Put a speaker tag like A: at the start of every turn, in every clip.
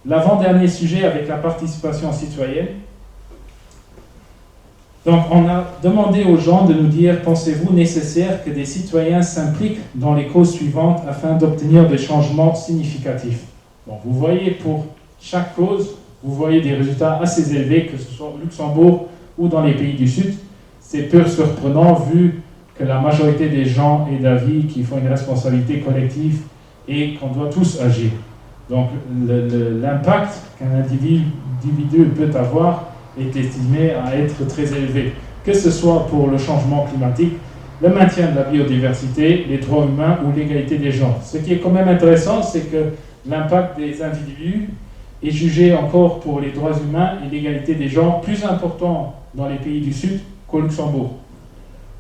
A: L'avant-dernier sujet avec la participation citoyenne. Donc, on a demandé aux gens de nous dire, pensez-vous nécessaire que des citoyens s'impliquent dans les causes suivantes afin d'obtenir des changements significatifs? Bon, vous voyez, pour chaque cause, vous voyez des résultats assez élevés, que ce soit au Luxembourg ou dans les pays du Sud. C'est peu surprenant vu que la majorité des gens est d'avis qu'il faut une responsabilité collective et qu'on doit tous agir. Donc, l'impact qu'un individu peut avoir est estimé à être très élevé, que ce soit pour le changement climatique, le maintien de la biodiversité, les droits humains ou l'égalité des genres. Ce qui est quand même intéressant, c'est que l'impact des individus est jugé encore pour les droits humains et l'égalité des genres plus important dans les pays du Sud qu'au Luxembourg.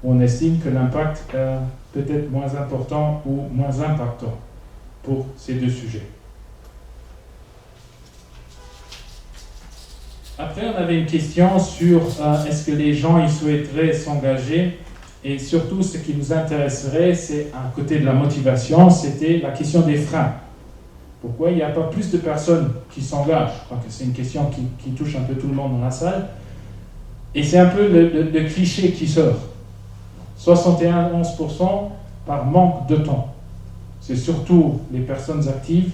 A: On estime que l'impact est peut-être moins important ou moins impactant pour ces deux sujets. Après, on avait une question sur est-ce que les gens ils souhaiteraient s'engager, et surtout ce qui nous intéresserait, c'est à côté de la motivation, c'était la question des freins. Pourquoi il n'y a pas plus de personnes qui s'engagent? Je crois que c'est une question qui touche un peu tout le monde dans la salle. Et c'est un peu le cliché qui sort. 71% par manque de temps. C'est surtout les personnes actives.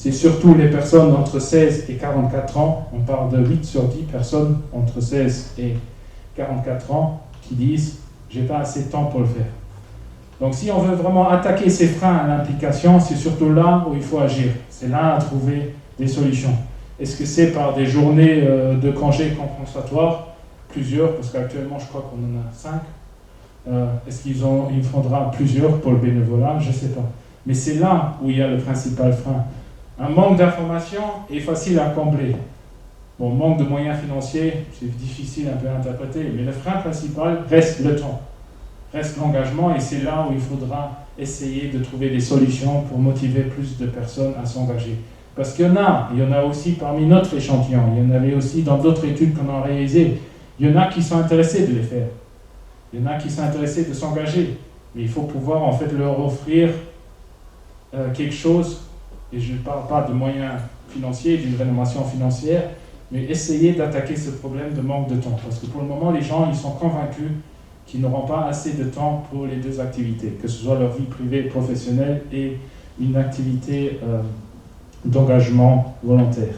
A: C'est surtout les personnes entre 16 et 44 ans, on parle de 8 sur 10 personnes entre 16 et 44 ans qui disent « j'ai pas assez de temps pour le faire ». Donc si on veut vraiment attaquer ces freins à l'implication, c'est surtout là où il faut agir. C'est là à trouver des solutions. Est-ce que c'est par des journées de congés compensatoires? Plusieurs, parce qu'actuellement je crois qu'on en a 5. Est-ce qu'il faudra plusieurs pour le bénévolat? Je ne sais pas. Mais c'est là où il y a le principal frein. Un manque d'information est facile à combler. Bon, manque de moyens financiers, c'est difficile un peu à interpréter, mais le frein principal reste le temps, reste l'engagement, et c'est là où il faudra essayer de trouver des solutions pour motiver plus de personnes à s'engager. Parce qu'il y en a aussi parmi notre échantillon, il y en avait aussi dans d'autres études qu'on a réalisées, il y en a qui sont intéressés de les faire, il y en a qui sont intéressés de s'engager, mais il faut pouvoir en fait leur offrir quelque chose. Et je ne parle pas de moyens financiers, d'une rénovation financière, mais essayer d'attaquer ce problème de manque de temps. Parce que pour le moment, les gens ils sont convaincus qu'ils n'auront pas assez de temps pour les deux activités, que ce soit leur vie privée et professionnelle et une activité d'engagement volontaire.